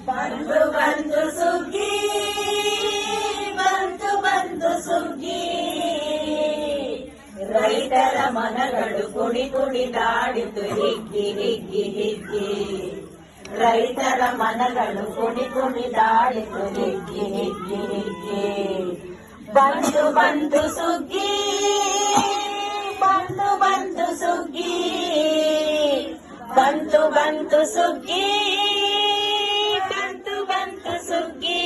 ಬಂತು ಬಂತು ಸುಗ್ಗಿ ಬಂತು ಬಂತು ಸುಗ್ಗಿ ರೈತರ ಮನಗಳು ಕುಡಿ ಕುಡಿದಾಡಿತು ಹಿಗ್ಗಿ ಹಿಗ್ಗಿ ಹಿಗ್ಗಿ ರೈತರ ಮನಗಳು ಕುಡಿ ಕುಡಿದಾಡಿತು ಹಿಗ್ಗಿ ಹಿಗ್ಗಿ ಹಿಗ್ಗಿ ಬಂತು ಬಂತು ಸುಗ್ಗಿ ಬಂತು ಬಂತು ಸುಗ್ಗಿ ಬಂತು ಬಂತು ಸುಗ್ಗಿ ಬಂತು ಬಂತು ಸುಗ್ಗಿ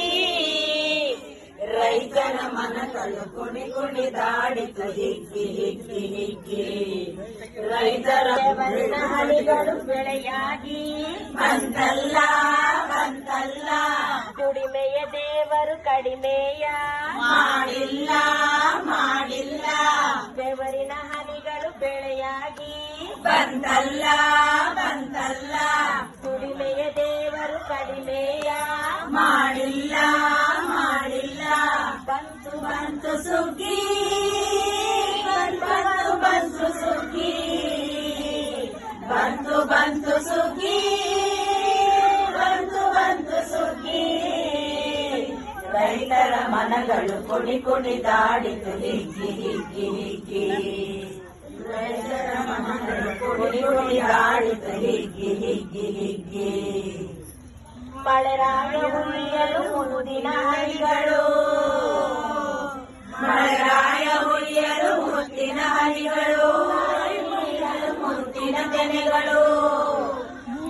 ರೈತರ ಮನಗಳು ಕುಡಿ ಕುಡಿದಾಡಿತು ಹಿಗ್ಗಿ ಹಿಗ್ಗಿ ಹಿಗ್ಗಿ ರೈತರ ಹಳಿಗಳು ಬೆಳೆಯಾಗಿ ಬಂತಲ್ಲ ಬಂತಲ್ಲ ದುಡಿಮೆಯ ದೇವರು ಕಡಿಮೆಯ ಮಾಡಿಲ್ಲ ಮಾಡಿಲ್ಲ ಬೆವರಿನ ಹನಿಗಳು ಬೆಳೆಯಾಗಿ ಬಂತಲ್ಲ ಬಂತಲ್ಲ ದುಡಿಮೆಯ ದೇವರು ಕಡಿಮೆಯ ಮಾಡಿಲ್ಲ ಮಾಡಿಲ್ಲ ಬಂತು ಬಂತು ಸುಗ್ಗಿ ಬಂತು ಬಂತು ಸುಗ್ಗಿ ಬಂತು ಬಂತು ಸುಗ್ಗಿ ಬಂತು ಬಂತು ಸುಗ್ಗಿ ರೈತರ ಮನಗಳು ಕುಡಿ ಕುಡಿದಾಡಿತು ಹಿಗ್ಗಿ ಹಿಗ್ಗಿ ಹಿಗ್ಗಿ ರೈತರ ಮನಗಳು ಕುಡಿ ಕುಡಿದಾಡಿತು ಹಿಗ್ಗಿ ಹಿಗ್ಗಿ ಹಿಗ್ಗಿ ಮಳೆರಾಯ ಉಳಿಯಲು ಮುತ್ತಿನ ಹನಿಗಳು ಮಳೆರಾಯ ಉಳಿಯಲು ಮುತ್ತಿನ ಹನಿಗಳು ಮುತ್ತಿನ ತೆನೆಗಳು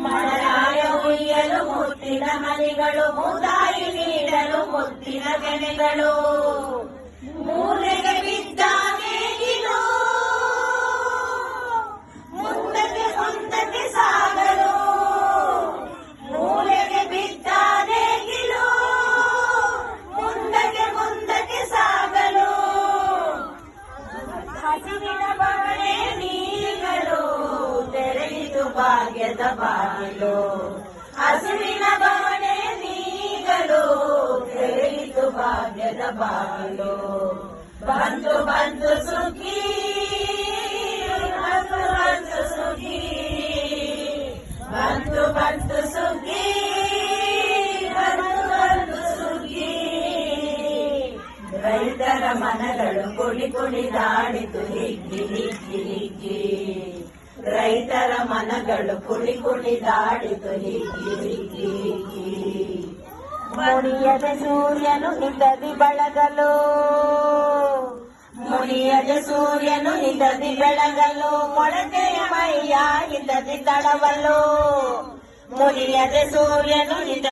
ಮಳೆರಾಯ ಉಳಿಯಲು ಮುತ್ತಿನ ಹನಿಗಳು ಮುದಾಯಿ ನೀಡಲು ಮುತ್ತಿನ ತೆನೆಗಳು ಮೂಲೆಗೆ ಬಿದ್ದ ನೇಗಿಲು ಮುಂದಕ್ಕೆ ಮುಂದಕ್ಕೆ ಸಾಗಲು ಮೂಲೆಗೆ ಬಿದ್ದ ನೇಗಿಲು ಮುಂದಕ್ಕೆ ಮುಂದಕ್ಕೆ ಸಾಗಲು ಹಸಿರಿನ ಬವಣೆ ನೀಗಳು ತೆರೆಯಿತು ಭಾಗ್ಯದ ಬಾಗಿಲು ಹಸಿರಿನ ಬವಣೆ ನೀಗಳು ತೆರೆಯಿತು ಭಾಗ್ಯದ ಬಾಗಿಲು ಬಂತು ಬಂತು ಸುಗ್ಗಿ ಬಂತು ಬಂತು ಸುಗ್ಗಿ ಬಂತು ಬಂತು ಸುಗ್ಗಿ ಬಂತು ಬಂತು ಸುಗ್ಗಿ ರೈತರ ಮನಗಳು ಕುಡಿ ಕುಡಿದಾಡಿತು ಹಿಗ್ಗಿ ಹಿಗ್ಗಿ ಹಿಗ್ಗಿ ರೈತರ ಮನಗಳು ಕುಡಿ ಕುಡಿದಾಡಿತು ಹಿಗ್ಗಿ ಹಿಗ್ಗಿ ಹಿಗ್ಗಿ ಮುಡಿಯದ ಸೂರ್ಯನು ನಿಂದದಿ ಬೆಳಗಲು ಮುಡಿಯದ ಸೂರ್ಯನು ನಿಂದದಿ ಬೆಳಗಲು ಮೊಳಕೆಯ ಮೈಯ ಹಿಂದದಿ ತಡವಲು ಮುಡಿಯದ ಸೂರ್ಯನು